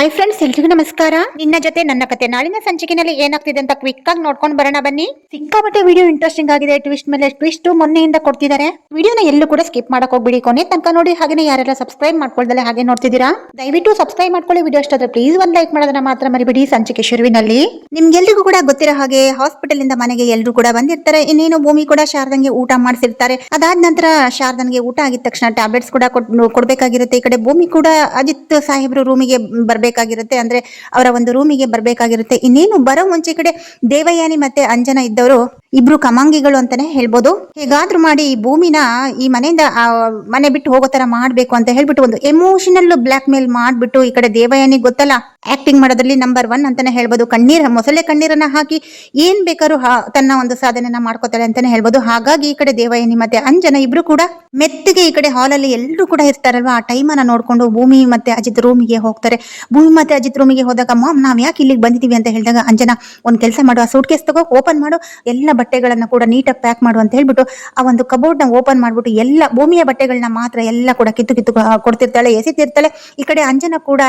Hi friends, ಎಲ್ರಿಗೂ ನಮಸ್ಕಾರ. ನಿನ್ನ ಜೊತೆ ನನ್ನ ಕತೆ ನಾಳಿನ ಸಂಚಿಕೆಯಲ್ಲಿ ಏನಾಗ್ತಿದೆ ಅಂತ ಕ್ವಿಕ್ ಆಗಿ ನೋಡ್ಕೊಂಡು ಬರೋಣ ಬನ್ನಿ. ಸಿಕ್ಕಾಪಟ್ಟೆ ವಿಡಿಯೋ ಇಂಟ್ರೆಸ್ಟಿಂಗ್ ಆಗಿದೆ. ಟ್ವಿಸ್ಟ್ ಮೇಲೆ ಟ್ವಿಸ್ಟ್ ಮೊನ್ನೆಯಿಂದ ಕೊಡ್ತಿದ್ದಾರೆ. ವಿಡಿಯೋನ ಎಲ್ಲೂ ಕೂಡ ಸ್ಕಿಪ್ ಮಾಡಕ್ ಹೋಗ್ಬಿಡಿ, ಕೊನೆ ತನಕ ನೋಡಿ. ಹಾಗೆ ಯಾರೆಲ್ಲ ಸಬ್ಸ್ಕ್ರೈಬ್ ಮಾಡ್ಕೊಳ್ದಲ್ಲ ಹಾಗೆ ನೋಡ್ತಿದ್ದೀರಾ, ದಯವಿಟ್ಟು ಸಬ್ಸ್ಕ್ರೈಬ್ ಮಾಡ್ಕೊಳ್ಳಿ. ವಿಡಿಯೋ ಇಷ್ಟ ಆದ್ರೆ ಪ್ಲೀಸ್ ಒಂದ್ ಲೈಕ್ ಮಾಡೋದನ್ನ ಮಾತ್ರ ಮರಿಬೇಡಿ. ಸಂಚಿಕೆ ಶುರುವಿನಲ್ಲಿ ನಿಮ್ಗೆಲ್ರಿಗೂ ಕೂಡ ಗೊತ್ತಿರೋ ಹಾಗೆ ಹಾಸ್ಪಿಟಲ್ ಇಂದ ಮನೆಗೆ ಎಲ್ಲರೂ ಕೂಡ ಬಂದಿರ್ತಾರೆ. ಇನ್ನೇನು ಭೂಮಿ ಕೂಡ ಶಾರದಂಗೆ ಊಟ ಮಾಡಿಸಿರ್ತಾರೆ. ಅದಾದ ನಂತರ ಶಾರದನ್ಗೆ ಊಟ ಆಗಿದ ತಕ್ಷಣ ಟ್ಯಾಬ್ಲೆಟ್ಸ್ ಕೂಡ ಕೊಡ್ಬೇಕಾಗಿರುತ್ತೆ. ಈ ಕಡೆ ಭೂಮಿ ಕೂಡ ಅಜಿತ್ ಸಾಹೇಬ್ರು ರೂಮಿಗೆ ಬರ್ಬೇಕಾಗಿರುತ್ತೆ, ಅಂದ್ರೆ ಅವರ ಒಂದು ರೂಮಿಗೆ ಬರ್ಬೇಕಾಗಿರುತ್ತೆ. ಇನ್ನೇನು ಬರೋ ಮುಂಚೆ ಕಡೆ ದೇವಯಾನಿ ಮತ್ತೆ ಅಂಜನಾ ಇದ್ದವರು ಇಬ್ರು ಕಮಾಂಗಿಗಳು ಅಂತಾನೆ ಹೇಳ್ಬೋದು. ಹೇಗಾದ್ರೂ ಮಾಡಿ ಈ ಭೂಮಿನ ಈ ಮನೆಯಿಂದ ಮನೆ ಬಿಟ್ಟು ಹೋಗೋ ತರ ಮಾಡ್ಬೇಕು ಅಂತ ಹೇಳ್ಬಿಟ್ಟು ಒಂದು ಎಮೋಷನಲ್ ಬ್ಲಾಕ್ ಮೇಲ್ ಮಾಡ್ಬಿಟ್ಟು, ಈ ಕಡೆ ದೇವಯಾನಿ ಗೊತ್ತಲ್ಲ ಆಕ್ಟಿಂಗ್ ಮಾಡೋದ್ರಲ್ಲಿ ನಂಬರ್ 1 ಅಂತಾನೆ ಹೇಳ್ಬೋದು. ಮೊಸಳೆ ಕಣ್ಣೀರನ್ನ ಹಾಕಿ ಏನ್ ಬೇಕಾದ್ರೂ ತನ್ನ ಒಂದು ಸಾಧನೆನ ಮಾಡ್ಕೋತಾಳೆ ಅಂತಾನೆ ಹೇಳ್ಬೋದು. ಹಾಗಾಗಿ ಈ ಕಡೆ ದೇವಯಾನಿ ಮತ್ತೆ ಅಂಜನಾ ಇಬ್ರು ಕೂಡ ಮೆತ್ತಿಗೆ ಈ ಕಡೆ ಹಾಲಲ್ಲಿ ಎಲ್ಲರೂ ಕೂಡ ಇರ್ತಾರಲ್ವಾ, ಆ ಟೈಮನ್ನ ನೋಡ್ಕೊಂಡು ಭೂಮಿ ಮತ್ತೆ ಅಜಿತ್ ರೂಮಿಗೆ ಹೋಗ್ತಾರೆ. ಭೂಮಿ ಮತ್ತೆ ಅಜಿತ್ ರೂಮಿಗೆ ಹೋದಾಗ, ಮಾಮ್ ನಾವ್ ಯಾಕೆ ಇಲ್ಲಿಗೆ ಬಂದಿದೀವಿ ಅಂತ ಹೇಳಿದಾಗ, ಅಂಜನಾ ಒಂದ್ ಕೆಲಸ ಮಾಡು, ಆ ಸೂಟ್ ಕೇಸ್ ತಗೋ, ಓಪನ್ ಮಾಡು, ಎಲ್ಲ ಬಟ್ಟೆಗಳನ್ನ ಕೂಡ ನೀಟಾಗಿ ಪ್ಯಾಕ್ ಮಾಡು ಅಂತ ಹೇಳ್ಬಿಟ್ಟು ಆ ಒಂದು ಕಬೋರ್ಡ್ ನ ಓಪನ್ ಮಾಡ್ಬಿಟ್ಟು ಎಲ್ಲ ಭೂಮಿಯ ಬಟ್ಟೆಗಳನ್ನ ಮಾತ್ರ ಎಲ್ಲ ಕೂಡ ಕಿತ್ತು ಕೊಡ್ತಿರ್ತಾಳೆ, ಎಸಿತಿರ್ತಾಳೆ. ಈ ಕಡೆ ಅಂಜನಾ ಕೂಡ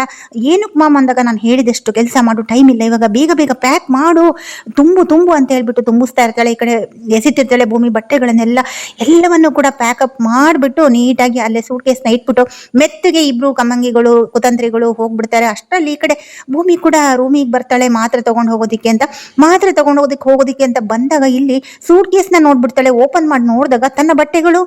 ಏನಕ್ ಮಾಮ್ ಅಂದಾಗ, ನಾನು ಹೇಳಿದಷ್ಟು ಕೆಲಸ ಮಾಡು, ಟೈಮ್ ಇಲ್ಲ ಇವಾಗ, ಬೇಗ ಬೇಗ ಪ್ಯಾಕ್ ಮಾಡು, ತುಂಬು ಅಂತ ಹೇಳ್ಬಿಟ್ಟು ತುಂಬಿಸ್ತಾ ಇರ್ತಾಳೆ. ಈ ಕಡೆ ಎಸಿತಿರ್ತಾಳೆ ಭೂಮಿ ಬಟ್ಟೆಗಳನ್ನೆಲ್ಲ, ಎಲ್ಲವನ್ನು ಕೂಡ ಪ್ಯಾಕಪ್ ಮಾಡ್ಬಿಟ್ಟು ನೀಟಾಗಿ ಅಲ್ಲೇ ಸೂಟ್ ಕೇಸ್ ನ ಇಟ್ಬಿಟ್ಟು ಮೆತ್ತಿಗೆ ಇಬ್ರು ಕಮಂಗಿಗಳು ಕುತಂತ್ರಿಗಳು ಹೋಗ್ಬಿಡ್ತಾರೆ. ಅಷ್ಟರಲ್ಲಿ ಈ ಕಡೆ ಭೂಮಿ ಕೂಡ ರೂಮಿಗೆ ಬರ್ತಾಳೆ ಮಾತ್ರೆ ತಗೊಂಡು ಹೋಗೋದಿಕ್ಕೆ ಅಂತ ಬಂದಾಗ, ಇಲ್ಲಿ ಸೂಟ್ ಕೇಸ್ ನ ನೋಡ್ಬಿಡ್ತಾಳೆ. ಓಪನ್ ಮಾಡಿ ನೋಡಿದಾಗ ತನ್ನ ಬಟ್ಟೆಗಳು,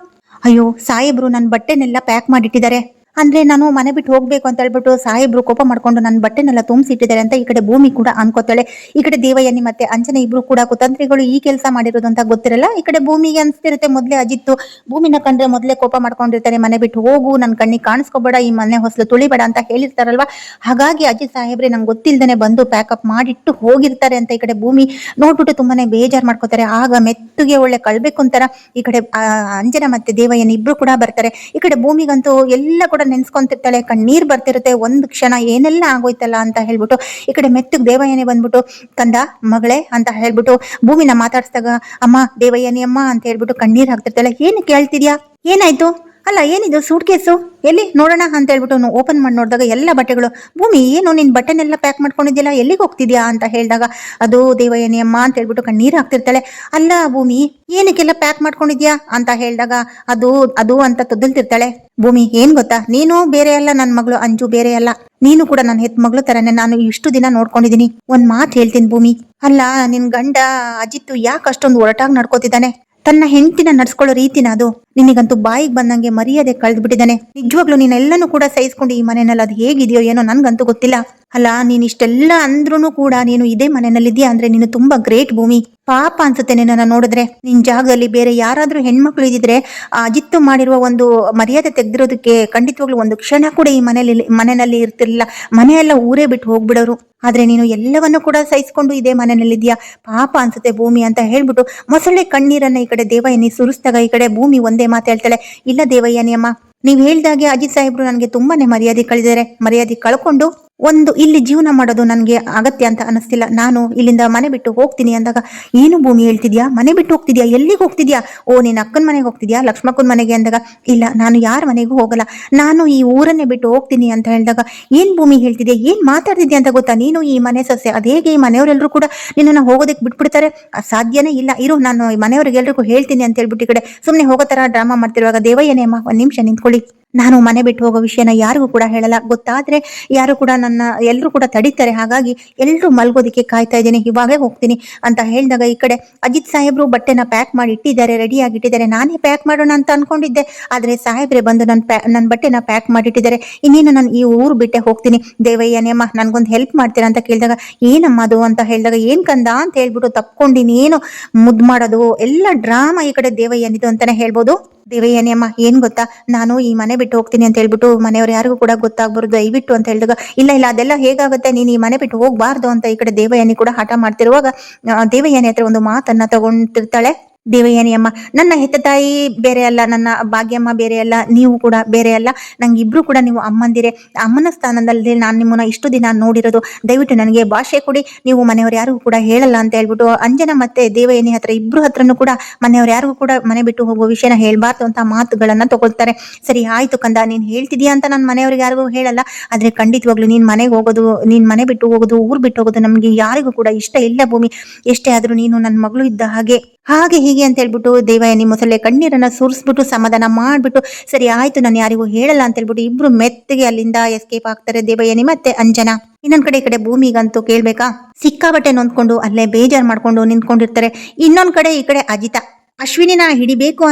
ಅಯ್ಯೋ ಸಾಹೇಬ್ರು ನನ್ನ ಬಟ್ಟೆನೆಲ್ಲ ಪ್ಯಾಕ್ ಮಾಡಿಟ್ಟಿದ್ದಾರೆ, ಅಂದ್ರೆ ನಾನು ಮನೆ ಬಿಟ್ಟು ಹೋಗ್ಬೇಕು ಅಂತ ಹೇಳ್ಬಿಟ್ಟು ಸಾಹೇಬ್ರು ಕೋಪ ಮಾಡ್ಕೊಂಡು ನನ್ನ ಬಟ್ಟೆನೆಲ್ಲ ತುಂಬಿಸಿಟ್ಟಿದ್ದಾರೆ ಅಂತ ಈ ಕಡೆ ಭೂಮಿ ಕೂಡ ಅನ್ಕೋತಾಳೆ. ಈ ಕಡೆ ದೇವಯಾನಿ ಮತ್ತೆ ಅಂಜನಾ ಇಬ್ರು ಕೂಡ ಕುತಂತ್ರಿಗಳು ಈ ಕೆಲಸ ಮಾಡಿರೋದು ಅಂತ ಗೊತ್ತಿರಲ್ಲ. ಈ ಕಡೆ ಭೂಮಿಗೆ ಅನ್ಸ್ತಿರುತ್ತೆ, ಮೊದ್ಲೇ ಅಜಿತ್ತು ಭೂಮಿನ ಕಂಡ್ರೆ ಮೊದ್ಲೇ ಕೋಪ ಮಾಡ್ಕೊಂಡಿರ್ತಾರೆ, ಮನೆ ಬಿಟ್ಟು ಹೋಗು, ನನ್ ಕಣ್ಣಿಗೆ ಕಾಣಿಸ್ಕೋಬೇಡ, ಈ ಮನೆ ಹೊಸಲು ತುಳಿಬೇಡ ಅಂತ ಹೇಳಿರ್ತಾರಲ್ವಾ. ಹಾಗಾಗಿ ಅಜಿತ್ ಸಾಹೇಬ್ರೆ ನಂಗೆ ಗೊತ್ತಿಲ್ದೇನೆ ಬಂದು ಪ್ಯಾಕಪ್ ಮಾಡಿಟ್ಟು ಹೋಗಿರ್ತಾರೆ ಅಂತ ಈ ಕಡೆ ಭೂಮಿ ನೋಡ್ಬಿಟ್ಟು ತುಂಬಾನೇ ಬೇಜಾರ್ ಮಾಡ್ಕೋತಾರೆ. ಆಗ ಮೆತ್ತಗೆ ಒಳ್ಳೆ ಕಳ್ಬೇಕು ಅಂತಾರ ಈ ಕಡೆ ಅಂಜನಾ ಮತ್ತೆ ದೇವಯಾನಿ ಇಬ್ರು ಕೂಡ ಬರ್ತಾರೆ. ಈ ಕಡೆ ಭೂಮಿಗಂತೂ ಎಲ್ಲ ಕೂಡ ನೆನ್ಸ್ಕೊಂತಿರ್ತಾಳೆ, ಕಣ್ಣೀರ್ ಬರ್ತಿರುತ್ತೆ. ಒಂದು ಕ್ಷಣ ಏನೆಲ್ಲ ಆಗೋಯ್ತಲ್ಲ ಅಂತ ಹೇಳ್ಬಿಟ್ಟು ಈ ಕಡೆ ಮೆತ್ತಗ್ ದೇವಯಾನಿ ಬಂದ್ಬಿಟ್ಟು, ಕಂದ ಮಗಳೇ ಅಂತ ಹೇಳ್ಬಿಟ್ಟು ಭೂಮಿನ ಮಾತಾಡ್ಸಿದಾಗ, ಅಮ್ಮ ದೇವಯಾನಿ ಅಮ್ಮ ಅಂತ ಹೇಳ್ಬಿಟ್ಟು ಕಣ್ಣೀರ್ ಹಾಕ್ತಿರ್ತಾಳೆ. ಏನು ಕೇಳ್ತಿದ್ಯಾ, ಏನಾಯ್ತು, ಅಲ್ಲ ಏನಿದು ಸೂಟ್ ಕೇಸು ಎಲ್ಲಿ ನೋಡೋಣ ಅಂತ ಹೇಳ್ಬಿಟ್ಟು ಓಪನ್ ಮಾಡಿ ನೋಡಿದಾಗ ಎಲ್ಲ ಬಟ್ಟೆಗಳು, ಭೂಮಿ ಏನು ನಿನ್ ಬಟ್ಟೆನೆಲ್ಲ ಪ್ಯಾಕ್ ಮಾಡ್ಕೊಂಡಿದ್ಯಲ್ಲ, ಎಲ್ಲಿಗೆ ಹೋಗ್ತಿದ್ಯಾ ಅಂತ ಹೇಳಿದಾಗ, ಅದು ದೇವಯಾನಿ ಅಮ್ಮ ಅಂತ ಹೇಳ್ಬಿಟ್ಟು ಕಣ್ಣೀರ್ ಹಾಕ್ತಿರ್ತಾಳೆ. ಅಲ್ಲ ಭೂಮಿ ಏನಕ್ಕೆಲ್ಲ ಪ್ಯಾಕ್ ಮಾಡ್ಕೊಂಡಿದ್ಯಾ ಅಂತ ಹೇಳಿದಾಗ, ಅದು ಅಂತ ತೊದಲ್ತಿರ್ತಾಳೆ. ಭೂಮಿ ಏನ್ ಗೊತ್ತಾ, ನೀನು ಬೇರೆ ಅಲ್ಲ, ನನ್ ಮಗಳು ಅಂಜು ಬೇರೆ ಅಲ್ಲ, ನೀನು ಕೂಡ ನನ್ನ ಹೆತ್ ಮಗಳು ತರನೇ ನಾನು ಇಷ್ಟು ದಿನ ನೋಡ್ಕೊಂಡಿದೀನಿ. ಒಂದ್ ಮಾತು ಹೇಳ್ತೀನಿ ಭೂಮಿ, ಅಲ್ಲ ನಿನ್ ಗಂಡ ಅಜಿತ್ತು ಯಾಕೆ ಅಷ್ಟೊಂದು ಒರಟಾಗಿ ನಡ್ಕೋತಿದ್ದಾನೆ, ತನ್ನ ಹೆಂಡತಿನ ನಡ್ಸ್ಕೊಳ್ಳೋ ರೀತಿನ ಅದು, ನಿನಗಂತೂ ಬಾಯಿಗೆ ಬಂದಂಗೆ ಮರ್ಯಾದೆ ಕಳೆದ್ಬಿಟ್ಟಿದ್ದಾನೆ. ನಿಜವಾಗ್ಲೂ ನೀನೆಲ್ಲನೂ ಕೂಡ ಸಹಿಸ್ಕೊಂಡು ಈ ಮನೆಯಲ್ಲಿ ಅದು ಹೇಗಿದೆಯೋ ಏನೋ ನನ್ಗಂತೂ ಗೊತ್ತಿಲ್ಲ. ಅಲ್ಲ ನೀನ್ ಇಷ್ಟೆಲ್ಲ ಅಂದ್ರೂ ಕೂಡ ನೀನು ಇದೇ ಮನೆಯಲ್ಲಿದ್ಯಾ ಅಂದ್ರೆ ನೀನು ತುಂಬಾ ಗ್ರೇಟ್ ಭೂಮಿ. ಪಾಪ ಅನ್ಸುತ್ತೆ ನಿನ್ನ ನೋಡಿದ್ರೆ. ನಿನ್ ಜಾಗದಲ್ಲಿ ಬೇರೆ ಯಾರಾದ್ರೂ ಹೆಣ್ಮಕ್ಳು ಇದ್ದಿದ್ರೆ ಅಜಿತ್ತು ಮಾಡಿರುವ ಒಂದು ಮರ್ಯಾದೆ ತೆಗ್ದಿರೋದಕ್ಕೆ ಖಂಡಿತವಾಗ್ಲೂ ಒಂದು ಕ್ಷಣ ಕೂಡ ಈ ಮನೆಯಲ್ಲಿ ಇರ್ತಿರ್ಲಿಲ್ಲ, ಮನೆಯೆಲ್ಲ ಊರೇ ಬಿಟ್ಟು ಹೋಗ್ಬಿಡೋರು. ಆದ್ರೆ ನೀನು ಎಲ್ಲವನ್ನು ಕೂಡ ಸಹಿಸ್ಕೊಂಡು ಇದೇ ಮನೆಯಲ್ಲಿದ್ಯಾ, ಪಾಪ ಅನ್ಸುತ್ತೆ ಭೂಮಿ ಅಂತ ಹೇಳ್ಬಿಟ್ಟು ಮೊಸಳೆ ಕಣ್ಣೀರನ್ನ ಈ ಕಡೆ ದೇವಯಾನಿ ಸುರಿಸಿದಾಗ, ಈ ಕಡೆ ಭೂಮಿ ಒಂದೇ ಮಾತು ಹೇಳ್ತಾಳೆ, ಇಲ್ಲ ದೇವಯಾನಿ ಅಮ್ಮ, ನೀವ್ ಹೇಳ್ದಾಗೆ ಅಜಿತ್ ಸಾಹೇಬ್ರು ನನ್ಗೆ ತುಂಬಾನೇ ಮರ್ಯಾದೆ ಕಳೆದಿದ್ದಾರೆ. ಮರ್ಯಾದೆ ಕಳ್ಕೊಂಡು ಒಂದು ಇಲ್ಲಿ ಜೀವನ ಮಾಡೋದು ನನ್ಗೆ ಅಗತ್ಯ ಅಂತ ಅನಿಸ್ತಿಲ್ಲ, ನಾನು ಇಲ್ಲಿಂದ ಮನೆ ಬಿಟ್ಟು ಹೋಗ್ತೀನಿ ಅಂದಾಗ, ಏನು ಭೂಮಿ ಹೇಳ್ತಿದ್ಯಾ, ಮನೆ ಬಿಟ್ಟು ಹೋಗ್ತಿದ್ಯಾ, ಎಲ್ಲಿಗೆ ಹೋಗ್ತಿದ್ಯಾ, ಓ ನಿನ್ನ ಅಕ್ಕನ ಮನೆಗೆ ಹೋಗ್ತಿದ್ಯಾ, ಲಕ್ಷ್ಮಕ್ಕನ ಮನೆಗೆ ಅಂದಾಗ, ಇಲ್ಲ ನಾನು ಯಾರ ಮನೆಗೂ ಹೋಗಲ್ಲ, ನಾನು ಈ ಊರನ್ನೇ ಬಿಟ್ಟು ಹೋಗ್ತೀನಿ ಅಂತ ಹೇಳಿದಾಗ, ಏನ್ ಭೂಮಿ ಹೇಳ್ತಿದ್ಯಾ, ಏನ್ ಮಾತಾಡ್ತಿದ್ಯಾ ಅಂತ ಗೊತ್ತಾ, ನೀನು ಈ ಮನೆ ಸೊಸೆ, ಅದೇಗೆ ಈ ಮನೆಯವರೆಲ್ಲರೂ ಕೂಡ ನಿನ್ನನ್ನು ಹೋಗೋದಕ್ಕೆ ಬಿಟ್ಬಿಡ್ತಾರೆ, ಸಾಧ್ಯನೇ ಇಲ್ಲ, ಇರು ನಾನು ಈ ಮನೆಯವ್ರಿಗೆಲ್ರಿಗೂ ಹೇಳ್ತೀನಿ ಅಂತ ಹೇಳ್ಬಿಟ್ಟು ಈ ಕಡೆ ಸುಮ್ನೆ ಹೋಗೋ ತರ ಡ್ರಾಮಾ ಮಾಡ್ತಿರುವಾಗ, ದೇವಯ್ಯನೇ ಅಮ್ಮ ಒಂದ್ ನಿಮಿಷ ನಿಂತ್ಕೊಳ್ಳಿ, ನಾನು ಮನೆ ಬಿಟ್ಟು ಹೋಗೋ ವಿಷಯನ ಯಾರಿಗೂ ಕೂಡ ಹೇಳಲ್ಲ, ಗೊತ್ತಾದ್ರೆ ಯಾರು ಕೂಡ ಎಲ್ಲರೂ ಕೂಡ ತಡೀತಾರೆ, ಹಾಗಾಗಿ ಎಲ್ರು ಮಲ್ಗೋದಿಕ್ಕೆ ಕಾಯ್ತಾ ಇದ್ದೀನಿ, ಇವಾಗೇ ಹೋಗ್ತೀನಿ ಅಂತ ಹೇಳಿದಾಗ, ಈ ಕಡೆ ಅಜಿತ್ ಸಾಹೇಬ್ರು ಬಟ್ಟೆನ ಪ್ಯಾಕ್ ಮಾಡಿ ಇಟ್ಟಿದ್ದಾರೆ, ರೆಡಿಯಾಗಿ ಇಟ್ಟಿದ್ದಾರೆ. ನಾನೇ ಪ್ಯಾಕ್ ಮಾಡೋಣ ಅಂತ ಅನ್ಕೊಂಡಿದ್ದೆ, ಆದ್ರೆ ಸಾಹೇಬ್ರೆ ಬಂದು ನನ್ನ ಬಟ್ಟೆನ ಪ್ಯಾಕ್ ಮಾಡಿಟ್ಟಿದ್ದಾರೆ, ಇನ್ನೇನು ನಾನು ಈ ಊರು ಬಿಟ್ಟೆ ಹೋಗ್ತೀನಿ, ದೇವಯ್ಯನೇಮ್ಮ ನನ್ಗೊಂದು ಹೆಲ್ಪ್ ಮಾಡ್ತೀರಾ ಅಂತ ಕೇಳಿದಾಗ, ಏನಮ್ಮ ಅದು ಅಂತ ಹೇಳಿದಾಗ, ಏನ್ ಕಂದ ಅಂತ ಹೇಳ್ಬಿಟ್ಟು ತಪ್ಕೊಂಡಿನಿ, ಏನು ಮುದ್ದು ಮಾಡೋದು ಎಲ್ಲ ಡ್ರಾಮಾ ಈ ಕಡೆ ದೇವಯ್ಯನಿದು ಅಂತಾನೆ ಹೇಳ್ಬೋದು. ದೇವಯ್ಯನೇ ಅಮ್ಮ ಏನ್ ಗೊತ್ತಾ, ನಾನು ಈ ಮನೆ ಬಿಟ್ಟು ಹೋಗ್ತೀನಿ ಅಂತ ಹೇಳ್ಬಿಟ್ಟು ಮನೆಯವ್ರು ಯಾರಿಗೂ ಕೂಡ ಗೊತ್ತಾಗ್ಬಾರ್ದು ದಯವಿಟ್ಟು ಅಂತ ಹೇಳಿದಾಗ, ಇಲ್ಲ ಅದೆಲ್ಲ ಹೇಗಾಗುತ್ತೆ, ನೀನ್ ಈ ಮನೆ ಬಿಟ್ಟು ಹೋಗ್ಬಾರ್ದು ಅಂತ ಈ ಕಡೆ ದೇವಯಾನಿ ಕೂಡ ಹಠ ಮಾಡ್ತಿರುವಾಗ, ದೇವಯಾನಿ ಹತ್ರ ಒಂದು ಮಾತನ್ನ ತಗೊಂತಿರ್ತಾಳೆ. ದೇವಯಾನಿ ಅಮ್ಮ, ನನ್ನ ಹೆತ್ತ ತಾಯಿ ಬೇರೆ ಅಲ್ಲ, ನನ್ನ ಭಾಗ್ಯಮ್ಮ ಬೇರೆ ಅಲ್ಲ, ನೀವು ಕೂಡ ಬೇರೆ ಅಲ್ಲ. ನಂಗೆ ಇಬ್ರು ಕೂಡ ನೀವು ಅಮ್ಮಂದಿರೆ. ಅಮ್ಮನ ಸ್ಥಾನದಲ್ಲಿ ನಾನು ನಿಮ್ಮನ್ನ ಇಷ್ಟು ದಿನ ನೋಡಿರೋದು. ದಯವಿಟ್ಟು ನನಗೆ ಭಾಷೆ ಕೊಡಿ, ನೀವು ಮನೆಯವ್ರು ಯಾರಿಗೂ ಕೂಡ ಹೇಳಲ್ಲ ಅಂತ ಹೇಳ್ಬಿಟ್ಟು ಅಂಜನಾ ಮತ್ತೆ ದೇವಯಾನಿ ಹತ್ರ ಇಬ್ರು ಹತ್ರನೂ ಕೂಡ ಮನೆಯವ್ರು ಯಾರಿಗೂ ಕೂಡ ಮನೆ ಬಿಟ್ಟು ಹೋಗುವ ವಿಷಯನ ಹೇಳ್ಬಾರ್ದು ಅಂತ ಮಾತುಗಳನ್ನ ತಗೊಳ್ತಾರೆ. ಸರಿ ಆಯ್ತು ಕಂದ, ನೀನ್ ಹೇಳ್ತಿದ್ಯಾ ಅಂತ ನಾನು ಮನೆಯವ್ರಿಗೆ ಯಾರಿಗೂ ಹೇಳಲ್ಲ, ಆದ್ರೆ ಖಂಡಿತವಾಗ್ಲು ನೀನ್ ಮನೆಗೆ ಹೋಗೋದು, ನೀನ್ ಮನೆ ಬಿಟ್ಟು ಹೋಗೋದು, ಊರ್ ಬಿಟ್ಟು ಹೋಗೋದು ನಮ್ಗೆ ಯಾರಿಗೂ ಕೂಡ ಇಷ್ಟ ಇಲ್ಲ ಭೂಮಿ. ಎಷ್ಟೇ ಆದ್ರೂ ನೀನು ನನ್ನ ಮಗಳು ಇದ್ದ ಹಾಗೆ ಹೀಗೆ ಅಂತ ಹೇಳ್ಬಿಟ್ಟು ದೇವಯಾನಿ ಮೊಸಳೆ ಕಣ್ಣೀರನ್ನ ಸುರಿಸ್ಬಿಟ್ಟು ಸಮಾಧಾನ ಮಾಡ್ಬಿಟ್ಟು ಸರಿ ಆಯ್ತು ನಾನು ಯಾರಿಗೂ ಹೇಳಲ್ಲ ಅಂತ ಹೇಳ್ಬಿಟ್ಟು ಇಬ್ರು ಮೆತ್ತಗೆ ಅಲ್ಲಿಂದ ಎಸ್ಕೇಪ್ ಆಗ್ತಾರೆ, ದೇವಯಾನಿ ಮತ್ತೆ ಅಂಜನಾ. ಇನ್ನೊಂದ್ ಕಡೆ ಈ ಕಡೆ ಭೂಮಿಗಂತೂ ಕೇಳ್ಬೇಕಾ, ಸಿಕ್ಕಾಬಟ್ಟೆ ನೊಂದ್ಕೊಂಡು ಅಲ್ಲೇ ಬೇಜಾರ್ ಮಾಡ್ಕೊಂಡು ನಿಂತ್ಕೊಂಡಿರ್ತಾರೆ. ಇನ್ನೊಂದ್ ಕಡೆ ಈ ಕಡೆ ಅಜಿತ ಅಶ್ವಿನಿನ ಹಿಡಿಬೇಕು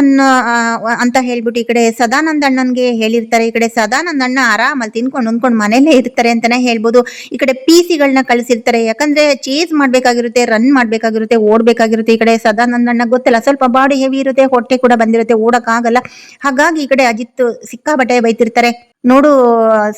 ಅಂತ ಹೇಳ್ಬಿಟ್ಟು ಈ ಕಡೆ ಸದಾನಂದ ಅಣ್ಣನ್ಗೆ ಹೇಳಿರ್ತಾರೆ. ಈ ಕಡೆ ಸದಾನಂದ ಅಣ್ಣ ಆರಾಮಲ್ಲಿ ತಿನ್ಕೊಂಡು ಹೊಂದ್ಕೊಂಡು ಮನೇಲೇ ಇರ್ತಾರೆ ಅಂತಾನೆ ಹೇಳ್ಬೋದು. ಈ ಕಡೆ ಗಳನ್ನ ಕಳಿಸಿರ್ತಾರೆ, ಯಾಕಂದ್ರೆ ಚೇಸ್ ಮಾಡ್ಬೇಕಾಗಿರುತ್ತೆ, ರನ್ ಮಾಡ್ಬೇಕಾಗಿರುತ್ತೆ, ಓಡ್ಬೇಕಾಗಿರುತ್ತೆ. ಈ ಕಡೆ ಸದಾನಂದ ಅಣ್ಣ ಗೊತ್ತಿಲ್ಲ, ಸ್ವಲ್ಪ ಬಾಡಿ ಹೆವಿ ಇರುತ್ತೆ, ಹೊಟ್ಟೆ ಕೂಡ ಬಂದಿರುತ್ತೆ, ಓಡಕ್ ಆಗಲ್ಲ. ಹಾಗಾಗಿ ಈ ಕಡೆ ಅಜಿತ್ ಸಿಕ್ಕಾಬಟ್ಟೆ ಬೈತಿರ್ತಾರೆ. ನೋಡು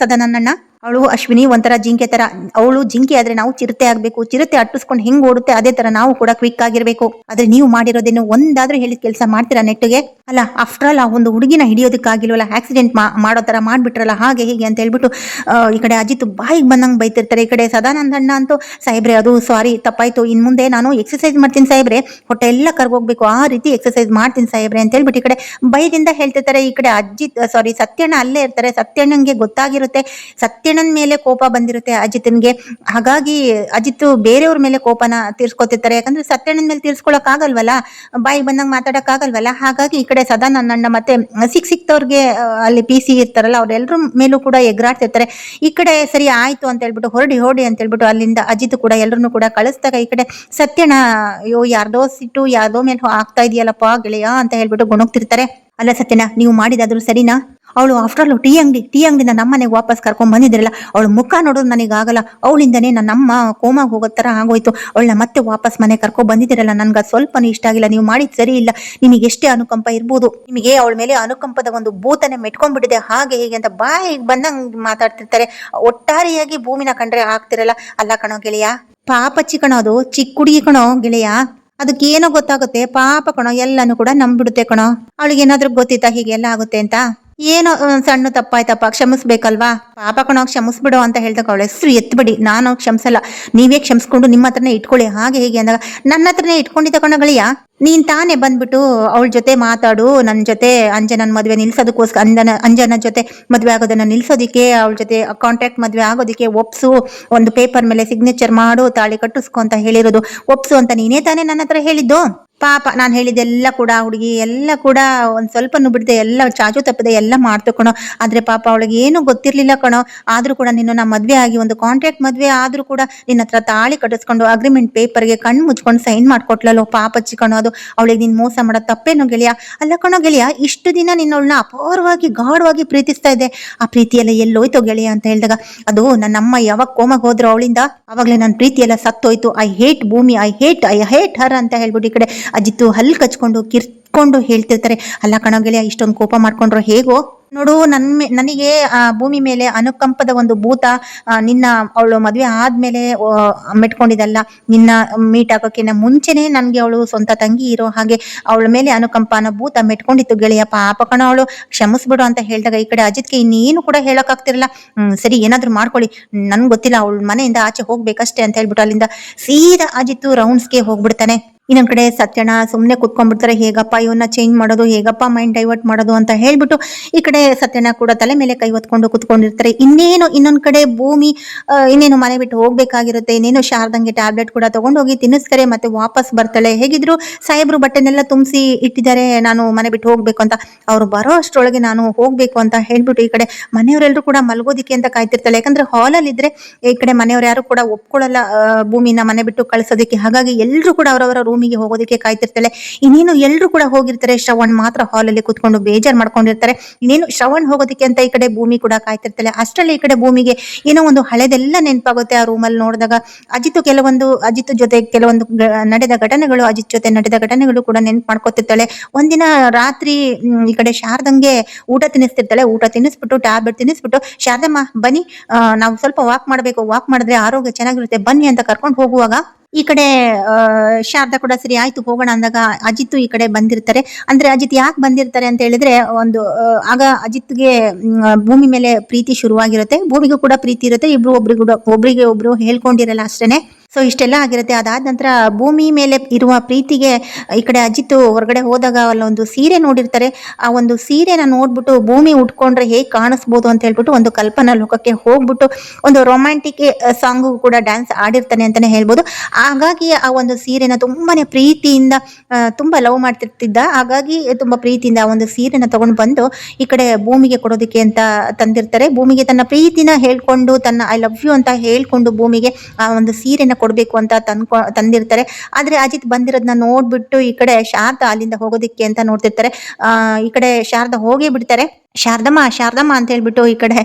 ಸದಾನಂದಣ್ಣ, ಅವಳು ಅಶ್ವಿನಿ ಒಂಥರ ಜಿಂಕೆ ತರ, ಅವಳು ಜಿಂಕೆ ಆದ್ರೆ ನಾವು ಚಿರತೆ ಆಗ್ಬೇಕು, ಚಿರತೆ ಅಟ್ಟಿಸ್ಕೊಂಡು ಹೆಂಗ್ ಓಡುತ್ತೆ ಅದೇ ತರ ನಾವು ಕೂಡ ಕ್ವಿಕ್ ಆಗಿರ್ಬೇಕು. ಆದ್ರೆ ನೀವು ಮಾಡಿರೋದೇನು ಒಂದಾದ್ರೂ ಹೇಳಿದ ಕೆಲಸ ಮಾಡ್ತೀರಾ ನೆಟ್ಟಿಗೆ? ಅಲ್ಲ, ಆಫ್ಟರ್ ಆಲ್ ಆ ಒಂದು ಹುಡುಗಿನ ಹಿಡಿಯೋದಕ್ಕಾಗಿಲ್ವಲ್ಲ, ಆಕ್ಸಿಡೆಂಟ್ ಮಾಡೋ ತರ ಮಾಡ್ಬಿಟ್ರಲ್ಲ ಹಾಗೆ ಹೀಗೆ ಅಂತ ಹೇಳ್ಬಿಟ್ಟು ಈ ಕಡೆ ಅಜಿತ್ ಬಾಯಿಗೆ ಬಂದಂಗ್ ಬೈತಿರ್ತಾರೆ. ಈ ಕಡೆ ಸದಾನಂದಣ್ಣ ಅಂತೂ ಸಾಹೇಬ್ರೆ ಅದು ಸಾರಿ ತಪ್ಪಾಯ್ತು, ಇನ್ ಮುಂದೆ ನಾನು ಎಕ್ಸರ್ಸೈಸ್ ಮಾಡ್ತೀನಿ ಸಾಹೇಬ್ರೆ, ಹೊಟ್ಟೆ ಎಲ್ಲ ಕರ್ಗೋಗ್ಬೇಕು, ಆ ರೀತಿ ಎಕ್ಸರ್ಸೈಸ್ ಮಾಡ್ತೀನಿ ಸಾಹೇಬ್ರೆ ಅಂತ ಹೇಳ್ಬಿಟ್ಟು ಈ ಕಡೆ ಬೈದಿಂದ ಹೇಳ್ತಿರ್ತಾರೆ. ಈ ಕಡೆ ಸತ್ಯಣ್ಣ ಅಲ್ಲೇ ಇರ್ತಾರೆ. ಸತ್ಯಣ್ಣಂಗೆ ಗೊತ್ತಾಗಿರುತ್ತೆ, ಸತ್ಯಣ್ಣನ ಮೇಲೆ ಕೋಪ ಬಂದಿರುತ್ತೆ ಅಜಿತ್ಗೆ. ಹಾಗಾಗಿ ಅಜಿತ್ ಬೇರೆಯವ್ರ ಮೇಲೆ ಕೋಪನ ತೀರ್ಸ್ಕೊತಿರ್ತಾರೆ, ಯಾಕಂದ್ರೆ ಸತ್ಯಣ್ಣನ ಮೇಲೆ ತೀರ್ಸ್ಕೊಳಕ್ ಆಗಲ್ವಲ್ಲ, ಬಾಯಿ ಬಂದಂಗ್ ಮಾತಾಡಕ್ ಆಗಲ್ವಲ್ಲ. ಹಾಗಾಗಿ ಈ ಕಡೆ ಸದಾನಂದ ಮತ್ತೆ ಸಿಕ್ತವ್ರಿಗೆ ಅಲ್ಲಿ PC ಇರ್ತಾರಲ್ಲ ಅವ್ರೆಲ್ರ ಮೇಲೂ ಕೂಡ ಎಗ್ರಾಡ್ತಿರ್ತಾರೆ. ಈ ಕಡೆ ಸರಿ ಆಯ್ತು ಅಂತ ಹೇಳ್ಬಿಟ್ಟು ಹೊರಡಿ ಅಂತ ಹೇಳ್ಬಿಟ್ಟು ಅಲ್ಲಿಂದ ಅಜಿತ್ ಕೂಡ ಎಲ್ಲರನ್ನು ಕೂಡ ಕಳಿಸ್ದಾಗ ಈ ಕಡೆ ಸತ್ಯಣ್ಣ ಅಯ್ಯೋ ಯಾರ್ದೋ ಸಿಟ್ಟು ಯಾರ್ದೋ ಮೇಲೆ ಆಗ್ತಾ ಇದೆಯಲ್ಲಪ್ಪ ಗೆಳೆಯ ಅಂತ ಹೇಳ್ಬಿಟ್ಟು ಗುಣಗ್ತಿರ್ತಾರೆ. ಅಲ್ಲ ಸತ್ಯಣ್ಣ, ನೀವು ಮಾಡಿದಾದ್ರು ಸರಿನಾ? ಅವಳು ಆಫ್ಟರ್ ಆಲ್ ಟೀ ಅಂಗಡಿನ ನಮ್ಮನೆಗೆ ವಾಪಸ್ ಕರ್ಕೊಂಡ್ ಬಂದಿದ್ರಲ್ಲ, ಅವಳು ಮುಖ ನೋಡೋದು ನನಗಾಗಲ್ಲ, ಅವಳಿಂದನೇ ನಮ್ಮ ಕೋಮಾಗ ಹೋಗೋ ತರ ಆಗೋಯ್ತು. ಅವಳನ್ನ ಮತ್ತೆ ವಾಪಸ್ ಮನೆ ಕರ್ಕೊಂಡ್ ಬಂದಿದ್ದೀರಲ್ಲ, ನನ್ಗೆ ಸ್ವಲ್ಪನೂ ಇಷ್ಟ ಆಗಿಲ್ಲ, ನೀವು ಮಾಡಿದ್ ಸರಿ ಇಲ್ಲ. ನಿಮಗೆ ಎಷ್ಟೇ ಅನುಕಂಪ ಇರ್ಬೋದು, ನಿಮಗೆ ಅವಳ ಮೇಲೆ ಅನುಕಂಪದ ಒಂದು ಭೂತನೆ ಮೆಟ್ಕೊಂಡ್ಬಿಟ್ಟಿದೆ ಹಾಗೆ ಹೀಗೆ ಅಂತ ಬಾಯಿಗೆ ಬಂದಂಗ್ ಮಾತಾಡ್ತಿರ್ತಾರೆ. ಒಟ್ಟಾರೆಯಾಗಿ ಭೂಮಿನ ಕಂಡ್ರೆ ಆಗ್ತಿರಲ್ಲ. ಅಲ್ಲ ಕಣೋ ಗೆಳೆಯ, ಪಾಪಚ್ಚಿ ಕಣೋ, ಅದು ಚಿಕ್ಕ ಹುಡುಗಿ ಕಣೋ ಗೆಳೆಯ, ಅದಕ್ಕೆ ಏನೋ ಗೊತ್ತಾಗುತ್ತೆ, ಪಾಪ ಕಣೋ, ಎಲ್ಲಾನು ಕೂಡ ನಂಬಿಡುತ್ತೆ ಕಣೋ. ಅವಳಿಗೆ ಏನಾದ್ರೂ ಗೊತ್ತಿತ್ತಾ ಹೀಗೆಲ್ಲ ಆಗುತ್ತೆ ಅಂತ? ಏನೋ ಸಣ್ಣ ತಪ್ಪಾಯ್ತಪ್ಪ, ಕ್ಷಮಿಸ್ಬೇಕಲ್ವಾ, ಪಾಪ ಕಣೋ ಕ್ಷಮಿಸ್ಬಿಡು ಅಂತ ಹೇಳ್ದಾಗ ಅವಳ ಹೆಸರು ಎತ್ಬಿಡಿ, ನಾನು ಕ್ಷಮಿಸಲ್ಲ, ನೀವೇ ಕ್ಷಮಿಸ್ಕೊಂಡು ನಿಮ್ಮ ಹತ್ರನೇ ಇಟ್ಕೊಳ್ಳಿ ಹಾಗೆ ಹೀಗೆ ಅಂದಾಗ ನನ್ನ ಹತ್ರನೇ ಇಟ್ಕೊಂಡಿದ್ದ ಕಣೋ ಗೆಳೆಯ, ನೀನ್ ತಾನೇ ಬಂದ್ಬಿಟ್ಟು ಅವಳ ಜೊತೆ ಮಾತಾಡು, ನನ್ನ ಜೊತೆ ಅಂಜನನ್ ಮದ್ವೆ ನಿಲ್ಸೋದಕ್ಕೋಸ್ಕರ, ಅಂಜನ ಜೊತೆ ಮದ್ವೆ ಆಗೋದನ್ನ ನಿಲ್ಸೋದಿಕ್ಕೆ, ಅವಳ ಜೊತೆ ಕಾಂಟ್ರಾಕ್ಟ್ ಮದ್ವೆ ಆಗೋದಿಕ್ಕೆ ಒಪ್ಸು, ಒಂದು ಪೇಪರ್ ಮೇಲೆ ಸಿಗ್ನೇಚರ್ ಮಾಡು, ತಾಳಿ ಕಟ್ಟಿಸ್ಕೊ ಅಂತ ಹೇಳಿರೋದು, ಒಪ್ಸು ಅಂತ ನೀನೇ ತಾನೇ ನನ್ನ ಹತ್ರ ಹೇಳಿದ್ದು. ಪಾಪ ನಾನು ಹೇಳಿದ್ದೆಲ್ಲ ಕೂಡ ಹುಡುಗಿ ಎಲ್ಲ ಕೂಡ ಒಂದ್ ಸ್ವಲ್ಪನು ಬಿಡದೆ ಎಲ್ಲ ಚಾಚು ತಪ್ಪದೆ ಎಲ್ಲ ಮಾಡ್ತು ಕಣೋ. ಆದ್ರೆ ಪಾಪ ಅವಳಿಗೆ ಏನು ಗೊತ್ತಿರ್ಲಿಲ್ಲ ಕಣೋ. ಆದ್ರೂ ಕೂಡ ನಿನ್ನ ಮದ್ವೆ ಆಗಿ ಒಂದು ಕಾಂಟ್ರಾಕ್ಟ್ ಮದ್ವೆ ಆದ್ರೂ ಕೂಡ ನಿನ್ನ ಹತ್ರ ತಾಳಿ ಕಟ್ಟಿಸ್ಕೊಂಡು ಅಗ್ರಿಮೆಂಟ್ ಪೇಪರ್ಗೆ ಕಣ್ಣು ಮುಚ್ಕೊಂಡು ಸೈನ್ ಮಾಡ್ಕೊಟ್ಲಲ್ಲೋ, ಪಾಪಚ್ಚಿ ಕಣೋ ಅದು. ಅವಳಿಗೆ ನೀನ್ ಮೋಸ ಮಾಡೋ ತಪ್ಪೇನೋ ಗೆಳೆಯ? ಅಲ್ಲ ಕಣೋ ಗೆಳೆಯ, ಇಷ್ಟು ದಿನ ನಿನ್ನವಳನ್ನ ಅಪಾರವಾಗಿ ಗಾಢವಾಗಿ ಪ್ರೀತಿಸ್ತಾ ಇದ್ದೆ, ಆ ಪ್ರೀತಿಯೆಲ್ಲ ಎಲ್ಲೋಯ್ತು ಗೆಳೆಯ ಅಂತ ಹೇಳಿದಾಗ ಅದು ನನ್ನಮ್ಮ ಯಾವಾಗ ಕೋಮಾಗ ಹೋದ್ರು ಅವಳಿಂದ ಅವಾಗ್ಲೇ ನನ್ನ ಪ್ರೀತಿಯೆಲ್ಲ ಸತ್ತೋಯ್ತು. ಐ ಹೇಟ್ ಭೂಮಿ, ಐ ಹೇಟ್ ಹರ್ ಅಂತ ಹೇಳ್ಬಿಟ್ಟು ಈ ಕಡೆ ಅಜಿತ್ತು ಹಲ್ಲು ಕಚ್ಕೊಂಡು ಕಿರ್ಕೊಂಡು ಹೇಳ್ತಿರ್ತಾರೆ. ಅಲ್ಲ ಕಣೋ ಗೆಳೆಯ, ಇಷ್ಟೊಂದು ಕೋಪ ಮಾಡ್ಕೊಂಡ್ರು ಹೇಗೋ ನೋಡು, ನನಗೆ ಭೂಮಿ ಮೇಲೆ ಅನುಕಂಪದ ಒಂದು ಭೂತ ನಿನ್ನ ಅವಳು ಮದ್ವೆ ಆದ್ಮೇಲೆ ಮೆಟ್ಕೊಂಡಿದಲ್ಲ, ನಿನ್ನ ಮೀಟ್ ಆಗೋಕಿನ್ನ ಮುಂಚೆನೆ ನನ್ಗೆ ಅವಳು ಸ್ವಂತ ತಂಗಿ ಇರೋ ಹಾಗೆ ಅವಳ ಮೇಲೆ ಅನುಕಂಪ ಅನ್ನೋ ಭೂತ ಮೆಟ್ಕೊಂಡಿತ್ತು ಗೆಳೆಯ, ಪಾಪ ಕಣ ಅವಳು, ಕ್ಷಮಿಸ್ಬಿಡು ಅಂತ ಹೇಳಿದಾಗ ಈ ಕಡೆ ಅಜಿತ್ಗೆ ಇನ್ನೇನು ಕೂಡ ಹೇಳಕ್ ಆಗ್ತಿರಲ್ಲ. ಸರಿ ಏನಾದ್ರು ಮಾಡ್ಕೊಳ್ಳಿ, ನನ್ಗೆ ಗೊತ್ತಿಲ್ಲ, ಅವಳ ಮನೆಯಿಂದ ಆಚೆ ಹೋಗ್ಬೇಕಷ್ಟೇ ಅಂತ ಹೇಳ್ಬಿಟ್ಟು ಅಲ್ಲಿಂದ ಸೀದಾ ಅಜಿತ್ತು ರೌಂಡ್ಸ್ಗೆ ಹೋಗ್ಬಿಡ್ತಾನೆ. ಇನ್ನೊಂದ್ ಕಡೆ ಸತ್ಯಣ್ಣ ಸುಮ್ನೆ ಕುತ್ಕೊಂಡ್ಬಿಡ್ತಾರೆ, ಹೇಗಪ್ಪ ಇವನ್ನ ಚೇಂಜ್ ಮಾಡೋದು, ಹೇಗಪ್ಪ ಮೈಂಡ್ ಡೈವರ್ಟ್ ಮಾಡೋದು ಅಂತ ಹೇಳ್ಬಿಟ್ಟು ಈ ಕಡೆ ಸತ್ಯಣ್ಣ ಕೂಡ ತಲೆ ಮೇಲೆ ಕೈ ಹೊತ್ಕೊಂಡು ಕುತ್ಕೊಂಡಿರ್ತಾರೆ. ಇನ್ನೊಂದ್ ಕಡೆ ಭೂಮಿ ಇನ್ನೇನು ಮನೆ ಬಿಟ್ಟು ಹೋಗ್ಬೇಕಾಗಿರುತ್ತೆ, ಇನ್ನೇನು ಶಾರದಂಗೆ ಟ್ಯಾಬ್ಲೆಟ್ ಕೂಡ ತಗೊಂಡೋಗಿ ತಿನ್ನಿಸ್ತಾರೆ, ಮತ್ತೆ ವಾಪಸ್ ಬರ್ತಾಳೆ. ಹೇಗಿದ್ರು ಸಾಹೇಬ್ರು ಬಟ್ಟೆನೆಲ್ಲ ತುಂಬಿಸಿ ಇಟ್ಟಿದ್ದಾರೆ, ನಾನು ಮನೆ ಬಿಟ್ಟು ಹೋಗ್ಬೇಕು ಅಂತ, ಅವ್ರು ಬರೋ ಅಷ್ಟ್ರೊಳಗೆ ನಾನು ಹೋಗ್ಬೇಕು ಅಂತ ಹೇಳ್ಬಿಟ್ಟು ಈ ಕಡೆ ಮನೆಯವರೆಲ್ಲರೂ ಕೂಡ ಮಲ್ಗೋದಿಕ್ಕೆ ಅಂತ ಕಾಯ್ತಿರ್ತಾಳೆ. ಯಾಕಂದ್ರೆ ಹಾಲಲ್ಲಿ ಇದ್ರೆ ಈ ಕಡೆ ಮನೆಯವ್ರು ಯಾರು ಕೂಡ ಒಪ್ಕೊಳ್ಳಲ್ಲ ಭೂಮಿನ ಮನೆ ಬಿಟ್ಟು ಕಳ್ಸೋದಕ್ಕೆ. ಹಾಗಾಗಿ ಎಲ್ರು ಕೂಡ ಅವರವರ ರೂಮಿಗೆ ಹೋಗೋದಕ್ಕೆ ಕಾಯ್ತಿರ್ತಾಳೆ. ಇನ್ನೇನು ಎಲ್ರು ಕೂಡ ಹೋಗಿರ್ತಾರೆ, ಶ್ರವಣ್ ಮಾತ್ರ ಹಾಲಲ್ಲಿ ಕುತ್ಕೊಂಡು ಬೇಜಾರ್ ಮಾಡ್ಕೊಂಡಿರ್ತಾರೆ. ಇನ್ನೇನು ಶ್ರವಣ್ ಹೋಗೋದಕ್ಕೆ ಅಂತ ಈ ಕಡೆ ಭೂಮಿ ಕೂಡ ಕಾಯ್ತಿರ್ತಾಳೆ. ಅಷ್ಟರಲ್ಲಿ ಈ ಕಡೆ ಭೂಮಿಗೆ ಏನೋ ಒಂದು ಹಳೆದೆಲ್ಲ ನೆನಪಾಗುತ್ತೆ ಆ ರೂಮಲ್ಲಿ ನೋಡಿದಾಗ. ಅಜಿತ್ ಜೊತೆ ಕೆಲವೊಂದು ನಡೆದ ಘಟನೆಗಳು, ಅಜಿತ್ ಜೊತೆ ನಡೆದ ಘಟನೆಗಳು ಕೂಡ ನೆನ್ಪು ಮಾಡ್ಕೊತಿರ್ತಾಳೆ. ಒಂದಿನ ರಾತ್ರಿ ಈ ಕಡೆ ಶಾರದಂಗೆ ಊಟ ತಿನ್ನಿಸ್ತಿರ್ತಾಳೆ. ಊಟ ತಿನ್ನಿಸ್ಬಿಟ್ಟು ಟ್ಯಾಬ್ಲೆಟ್ ತಿನ್ನಿಸ್ಬಿಟ್ಟು, ಶಾರದಮ್ಮ ಬನ್ನಿ ನಾವು ಸ್ವಲ್ಪ ವಾಕ್ ಮಾಡ್ಬೇಕು, ವಾಕ್ ಮಾಡಿದ್ರೆ ಆರೋಗ್ಯ ಚೆನ್ನಾಗಿರುತ್ತೆ ಬನ್ನಿ ಅಂತ ಕರ್ಕೊಂಡು ಹೋಗುವಾಗ ಈ ಕಡೆ ಶಾರದಾ ಕೂಡ ಸರಿ ಆಯ್ತು ಹೋಗೋಣ ಅಂದಾಗ ಅಜಿತ್ ಈ ಕಡೆ ಬಂದಿರ್ತಾರೆ. ಅಂದ್ರೆ ಅಜಿತ್ ಯಾಕೆ ಬಂದಿರ್ತಾರೆ ಅಂತ ಹೇಳಿದ್ರೆ ಒಂದು ಆಗ ಅಜಿತ್ಗೆ ಭೂಮಿ ಮೇಲೆ ಪ್ರೀತಿ ಶುರುವಾಗಿರುತ್ತೆ, ಭೂಮಿಗೂ ಕೂಡ ಪ್ರೀತಿ ಇರುತ್ತೆ, ಇಬ್ರು ಒಬ್ರಿಗೆ ಒಬ್ರು ಹೇಳ್ಕೊಂಡಿರಲ್ಲ ಅಷ್ಟೇನೆ. ಸೊ ಇಷ್ಟೆಲ್ಲ ಆಗಿರುತ್ತೆ. ಅದಾದ ನಂತರ ಭೂಮಿ ಮೇಲೆ ಇರುವ ಪ್ರೀತಿಗೆ ಈ ಕಡೆ ಅಜಿತ್ ಹೊರಗಡೆ ಹೋದಾಗ ಅಲ್ಲೊಂದು ಸೀರೆ ನೋಡಿರ್ತಾರೆ. ಆ ಒಂದು ಸೀರೆನ ನೋಡ್ಬಿಟ್ಟು ಭೂಮಿ ಉಟ್ಕೊಂಡ್ರೆ ಹೇಗ್ ಕಾಣಿಸ್ಬೋದು ಅಂತ ಹೇಳ್ಬಿಟ್ಟು ಒಂದು ಕಲ್ಪನಾ ಲೋಕಕ್ಕೆ ಹೋಗ್ಬಿಟ್ಟು ಒಂದು ರೊಮ್ಯಾಂಟಿಕ್ ಸಾಂಗ್ ಕೂಡ ಡ್ಯಾನ್ಸ್ ಆಡಿರ್ತಾನೆ ಅಂತಾನೆ ಹೇಳ್ಬೋದು. ಹಾಗಾಗಿ ಆ ಒಂದು ಸೀರೆನ ತುಂಬಾನೇ ಪ್ರೀತಿಯಿಂದ ತುಂಬಾ ಲವ್ ಮಾಡ್ತಿರ್ತಿದ್ದ. ಹಾಗಾಗಿ ತುಂಬಾ ಪ್ರೀತಿಯಿಂದ ಆ ಒಂದು ಸೀರೆನ ತಗೊಂಡು ಬಂದು ಈ ಕಡೆ ಭೂಮಿಗೆ ಕೊಡೋದಕ್ಕೆ ಅಂತ ತಂದಿರ್ತಾರೆ. ಭೂಮಿಗೆ ತನ್ನ ಪ್ರೀತಿನ ಹೇಳ್ಕೊಂಡು ತನ್ನ ಐ ಲವ್ ಯು ಅಂತ ಹೇಳ್ಕೊಂಡು ಭೂಮಿಗೆ ಆ ಒಂದು ಸೀರೆನ ಕೊಡ್ಬೇಕು ಅಂತ ತಂದಿರ್ತಾರೆ. ಆದ್ರೆ ಅಜಿತ್ ಬಂದಿರೋದನ್ನ ನೋಡ್ಬಿಟ್ಟು ಈ ಕಡೆ ಶಾರದಾ ಅಲ್ಲಿಂದ ಹೋಗೋದಿಕ್ಕೆ ಅಂತ ನೋಡ್ತಿರ್ತಾರೆ. ಈ ಕಡೆ ಶಾರದಾ ಹೋಗೇ ಬಿಡ್ತಾರೆ. ಶಾರದಮ್ಮ ಅಂತ ಹೇಳ್ಬಿಟ್ಟು ಈ ಕಡೆ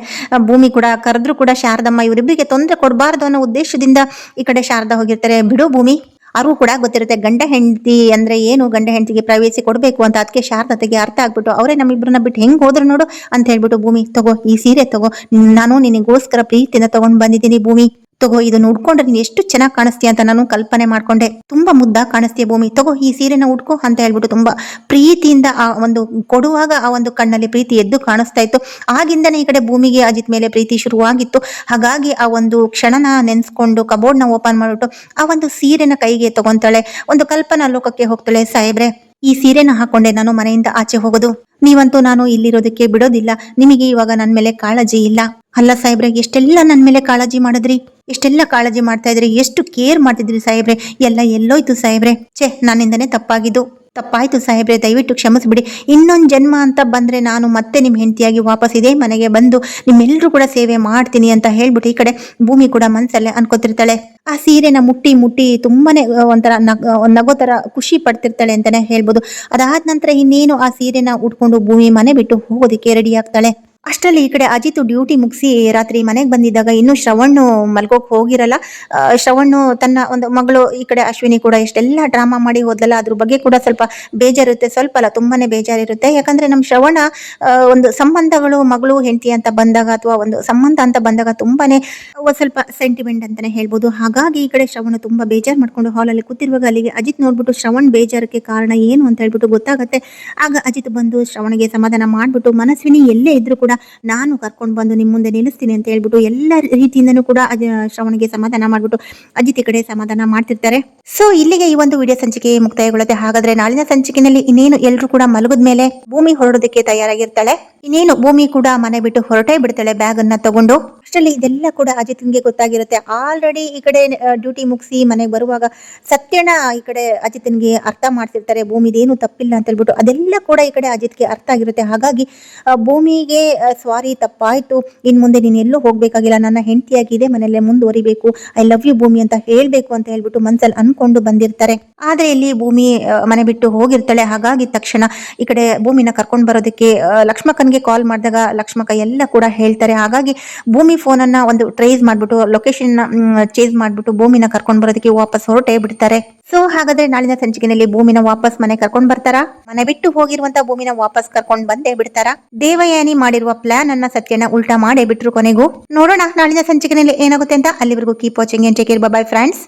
ಭೂಮಿ ಕೂಡ ಕರೆದ್ರು ಕೂಡ ಶಾರದಮ್ಮ ಇವರಿಬ್ಬರಿಗೆ ತೊಂದರೆ ಕೊಡಬಾರ್ದು ಅನ್ನೋ ಉದ್ದೇಶದಿಂದ ಈ ಕಡೆ ಶಾರದಾ ಹೋಗಿರ್ತಾರೆ. ಬಿಡು ಭೂಮಿ, ಅವ್ರಿಗೂ ಕೂಡ ಗೊತ್ತಿರುತ್ತೆ ಗಂಡ ಹೆಂಡತಿ ಅಂದ್ರೆ ಏನು, ಗಂಡ ಹೆಂಡತಿಗೆ ಪ್ರೈವೇಸಿ ಕೊಡಬೇಕು ಅಂತ. ಅದಕ್ಕೆ ಶಾರದತೆಗೆ ಅರ್ಥ ಆಗ್ಬಿಟ್ಟು ಅವರೇ ನಮ್ಮಿಬ್ಬರನ್ನ ಬಿಟ್ಟು ಹೆಂಗ್ ಹೋದ್ರು ನೋಡು ಅಂತ ಹೇಳ್ಬಿಟ್ಟು ಭೂಮಿ ತಗೋ ಈ ಸೀರೆ ತಗೋ, ನಾನು ನಿನಗೋಸ್ಕರ ಪ್ರೀತಿನ ತಗೊಂಡ್ ಬಂದಿದ್ದೀನಿ ಭೂಮಿ, ತಗೋ ಇದನ್ನ ಉಟ್ಕೊಂಡ್ರೆ ನೀನ್ ಎಷ್ಟು ಚೆನ್ನಾಗಿ ಕಾಣಿಸ್ತೀಯ ಅಂತ ನಾನು ಕಲ್ಪನೆ ಮಾಡ್ಕೊಂಡೆ, ತುಂಬಾ ಮುದ್ದಾಗಿ ಕಾಣಿಸ್ತೀಯ ಭೂಮಿ, ತಗೋ ಈ ಸೀರೆನ ಉಟ್ಕೋ ಅಂತ ಹೇಳ್ಬಿಟ್ಟು ತುಂಬಾ ಪ್ರೀತಿಯಿಂದ ಆ ಒಂದು ಕೊಡುವಾಗ ಆ ಒಂದು ಕಣ್ಣಲ್ಲಿ ಪ್ರೀತಿ ಎದ್ದು ಕಾಣಿಸ್ತಾ ಇತ್ತು. ಆಗಿಂದನೇ ಈ ಕಡೆ ಭೂಮಿಗೆ ಅಜಿತ್ ಮೇಲೆ ಪ್ರೀತಿ ಶುರುವಾಗಿತ್ತು. ಹಾಗಾಗಿ ಆ ಒಂದು ಕ್ಷಣನ ನೆನ್ಸ್ಕೊಂಡು ಕಬೋರ್ಡ್ ನ ಓಪನ್ ಮಾಡ್ಬಿಟ್ಟು ಆ ಒಂದು ಸೀರೆನ ಕೈಗೆ ತಗೊಂತಾಳೆ, ಒಂದು ಕಲ್ಪನಾ ಲೋಕಕ್ಕೆ ಹೋಗ್ತಾಳೆ. ಸಾಹೇಬ್ರೆ, ಈ ಸೀರೆನ ಹಾಕೊಂಡೆ ನಾನು ಮನೆಯಿಂದ ಆಚೆ ಹೋಗೋದು, ನೀವಂತೂ ನಾನು ಇಲ್ಲಿರೋದಕ್ಕೆ ಬಿಡೋದಿಲ್ಲ, ನಿಮಗೆ ಇವಾಗ ನನ್ ಮೇಲೆ ಕಾಳಜಿ ಇಲ್ಲ. ಅಲ್ಲ ಸಾಹೇಬ್ರೆ, ಎಷ್ಟೆಲ್ಲ ನನ್ ಮೇಲೆ ಕಾಳಜಿ ಮಾಡಿದ್ರಿ, ಎಷ್ಟೆಲ್ಲ ಕಾಳಜಿ ಮಾಡ್ತಾ ಇದ್ರಿ, ಎಷ್ಟು ಕೇರ್ ಮಾಡ್ತಿದ್ರಿ ಸಾಹೇಬ್ರೆ, ಎಲ್ಲ ಎಲ್ಲೋಯ್ತು ಸಾಹೇಬ್ರೆ, ನನ್ನಿಂದನೇ ತಪ್ಪಾಯ್ತು ಸಾಹೇಬ್ರೆ, ದಯವಿಟ್ಟು ಕ್ಷಮಿಸ್ಬಿಡಿ. ಇನ್ನೊಂದು ಜನ್ಮ ಅಂತ ಬಂದ್ರೆ ನಾನು ಮತ್ತೆ ನಿಮ್ ಹೆಂಡತಿಯಾಗಿ ವಾಪಸ್ ಇದೇ ಮನೆಗೆ ಬಂದು ನಿಮ್ಮೆಲ್ಲರೂ ಕೂಡ ಸೇವೆ ಮಾಡ್ತೀನಿ ಅಂತ ಹೇಳ್ಬಿಟ್ಟು ಈ ಕಡೆ ಭೂಮಿ ಕೂಡ ಮನ್ಸಲ್ಲೇ ಅನ್ಕೋತಿರ್ತಾಳೆ. ಆ ಸೀರೆನ ಮುಟ್ಟಿ ತುಂಬಾನೇ ಒಂಥರ ನಗೋ ತರ ಖುಷಿ ಪಡ್ತಿರ್ತಾಳೆ ಅಂತಾನೆ ಹೇಳ್ಬೋದು. ಅದಾದ ನಂತರ ಇನ್ನೇನು ಆ ಸೀರೆನ ಉಟ್ಕೊಂಡು ಭೂಮಿ ಮನೆ ಬಿಟ್ಟು ಹೋಗೋದಿಕ್ಕೆ ರೆಡಿ ಆಗ್ತಾಳೆ. ಅಷ್ಟರಲ್ಲಿ ಈ ಕಡೆ ಅಜಿತ್ ಡ್ಯೂಟಿ ಮುಗಿಸಿ ರಾತ್ರಿ ಮನೆಗೆ ಬಂದಿದ್ದಾಗ ಇನ್ನು ಶ್ರವಣ್ ಮಲ್ಗೋಕ್ ಹೋಗಿರಲ್ಲ. ಶ್ರವಣ್ ತನ್ನ ಒಂದು ಮಗಳು ಈ ಕಡೆ ಅಶ್ವಿನಿ ಕೂಡ ಎಷ್ಟೆಲ್ಲ ಡ್ರಾಮಾ ಮಾಡಿ ಹೋದ್ಲಲ್ಲ, ಅದ್ರ ಬಗ್ಗೆ ಕೂಡ ಸ್ವಲ್ಪ ಬೇಜಾರಿರುತ್ತೆ, ಸ್ವಲ್ಪ ಅಲ್ಲ ತುಂಬಾನೇ ಬೇಜಾರಿರುತ್ತೆ. ಯಾಕಂದ್ರೆ ನಮ್ ಶ್ರವಣ ಒಂದು ಸಂಬಂಧಗಳು ಮಗಳು ಹೆಂಡತಿ ಅಂತ ಬಂದಾಗ ಅಥವಾ ಒಂದು ಸಂಬಂಧ ಅಂತ ಬಂದಾಗ ತುಂಬಾನೇ ಸ್ವಲ್ಪ ಸೆಂಟಿಮೆಂಟ್ ಅಂತಾನೆ ಹೇಳ್ಬೋದು. ಹಾಗಾಗಿ ಈ ಕಡೆ ಶ್ರವಣ ತುಂಬಾ ಬೇಜಾರ್ ಮಾಡ್ಕೊಂಡು ಹಾಲಲ್ಲಿ ಕೂತಿರುವಾಗ ಅಲ್ಲಿಗೆ ಅಜಿತ್ ನೋಡ್ಬಿಟ್ಟು ಶ್ರವಣ್ ಬೇಜಾರಕ್ಕೆ ಕಾರಣ ಏನು ಅಂತ ಹೇಳ್ಬಿಟ್ಟು ಗೊತ್ತಾಗತ್ತೆ. ಆಗ ಅಜಿತ್ ಬಂದು ಶ್ರವಣಿಗೆ ಸಮಾಧಾನ ಮಾಡ್ಬಿಟ್ಟು ಮನಸ್ವಿನಿ ಎಲ್ಲೇ ಇದ್ರು ಕೂಡ ನಾನು ಕರ್ಕೊಂಡು ಬಂದು ನಿಮ್ ಮುಂದೆ ನಿಲ್ಲಿಸ್ತೀನಿ ಅಂತ ಹೇಳ್ಬಿಟ್ಟು ಎಲ್ಲ ರೀತಿಯಿಂದನೂ ಕೂಡ ಶ್ರವಣಿಗೆ ಸಮಾಧಾನ ಮಾಡ್ಬಿಟ್ಟು ಅಜಿತ್ ಕಡೆ ಸಮಾಧಾನ ಮಾಡ್ತಿರ್ತಾರೆ. ಸೊ ಇಲ್ಲಿಗೆ ಈ ಒಂದು ವಿಡಿಯೋ ಸಂಚಿಕೆ ಮುಕ್ತಾಯಗೊಳ್ಳುತ್ತೆ. ಹಾಗಾದ್ರೆ ನಾಳಿನ ಸಂಚಿಕೆಯಲ್ಲಿ ಇನ್ನೇನು ಎಲ್ಲರೂ ಕೂಡ ಮಲಗದ ಮೇಲೆ ಭೂಮಿ ಹೊರಡೋದಕ್ಕೆ ತಯಾರಾಗಿರ್ತಾಳೆ. ಇನ್ನೇನು ಭೂಮಿ ಕೂಡ ಮನೆ ಬಿಟ್ಟು ಹೊರಟೇ ಬಿಡ್ತಾಳೆ ಬ್ಯಾಗ್ ಅನ್ನ ತಗೊಂಡು. ಅಷ್ಟರಲ್ಲಿ ಇದೆಲ್ಲ ಕೂಡ ಅಜಿತ್ಗೆ ಗೊತ್ತಾಗಿರುತ್ತೆ. ಆಲ್ರೆಡಿ ಈ ಕಡೆ ಡ್ಯೂಟಿ ಮುಗಿಸಿ ಮನೆಗೆ ಬರುವಾಗ ಸತ್ಯನ ಈ ಕಡೆ ಅಜಿತ್ಗೆ ಅರ್ಥ ಮಾಡ್ತಿರ್ತಾರೆ, ಭೂಮಿದೇನು ತಪ್ಪಿಲ್ಲ ಅಂತ ಹೇಳ್ಬಿಟ್ಟು. ಅದೆಲ್ಲ ಕೂಡ ಈ ಕಡೆ ಅಜಿತ್ಗೆ ಅರ್ಥ ಆಗಿರುತ್ತೆ. ಹಾಗಾಗಿ ಭೂಮಿಗೆ ಸಾರಿ ತಪ್ಪಾಯ್ತು, ಇನ್ ಮುಂದೆ ನೀನ್ ಎಲ್ಲೂ ಹೋಗ್ಬೇಕಾಗಿಲ್ಲ, ನನ್ನ ಹೆಂಡತಿಯಾಗಿದೆ ಮನೆಯಲ್ಲೇ ಮುಂದುವರಿಬೇಕು, ಐ ಲವ್ ಯು ಭೂಮಿ ಅಂತ ಹೇಳ್ಬೇಕು ಅಂತ ಹೇಳ್ಬಿಟ್ಟು ಮನ್ಸಲ್ಲಿ ಅನ್ಕೊಂಡು ಬಂದಿರ್ತಾರೆ. ಆದ್ರೆ ಇಲ್ಲಿ ಭೂಮಿ ಮನೆ ಬಿಟ್ಟು ಹೋಗಿರ್ತಾಳೆ. ಹಾಗಾಗಿ ತಕ್ಷಣ ಈ ಕಡೆ ಭೂಮಿನ ಕರ್ಕೊಂಡು ಬರೋದಕ್ಕೆ ಲಕ್ಷ್ಮಕ್ಕನ್ಗೆ ಕಾಲ್ ಮಾಡಿದಾಗ ಲಕ್ಷ್ಮಕ್ಕ ಎಲ್ಲ ಕೂಡ ಹೇಳ್ತಾರೆ. ಹಾಗಾಗಿ ಭೂಮಿ ಫೋನ್ ಅನ್ನ ಒಂದು ಟ್ರೇಸ್ ಮಾಡ್ಬಿಟ್ಟು ಲೊಕೇಶನ್ ಚೇಂಜ್ ಮಾಡ್ಬಿಟ್ಟು ಭೂಮಿನ ಕರ್ಕೊಂಡು ಬರೋದಕ್ಕೆ ವಾಪಸ್ ಹೊರಟೇ ಬಿಡ್ತಾರೆ. ಸೊ ಹಾಗಾದ್ರೆ ನಾಳಿನ ಸಂಚಿಕೆಯಲ್ಲಿ ಭೂಮಿನ ವಾಪಸ್ ಮನೆ ಕರ್ಕೊಂಡು ಬರ್ತಾರಾ, ಮನೆ ಬಿಟ್ಟು ಹೋಗಿರುವಂತ ಭೂಮಿನ ವಾಪಸ್ ಕರ್ಕೊಂಡು ಬಂದೇ ಬಿಡ್ತಾರಾ, ದೇವಯಾನಿ ಮಾಡಿರುವ ಪ್ಲಾನ್ ಅನ್ನ ಸತ್ಯನ ಉಲ್ಟಾ ಮಾಡೇ ಬಿಟ್ರು ಕೊನೆಗೂ. ನೋಡೋಣ ನಾಳಿನ ಸಂಚಿಕೆಯಲ್ಲಿ ಏನಾಗುತ್ತೆ ಅಂತ. ಅಲ್ಲಿವರೆಗೂ keep watching and take care, by friends.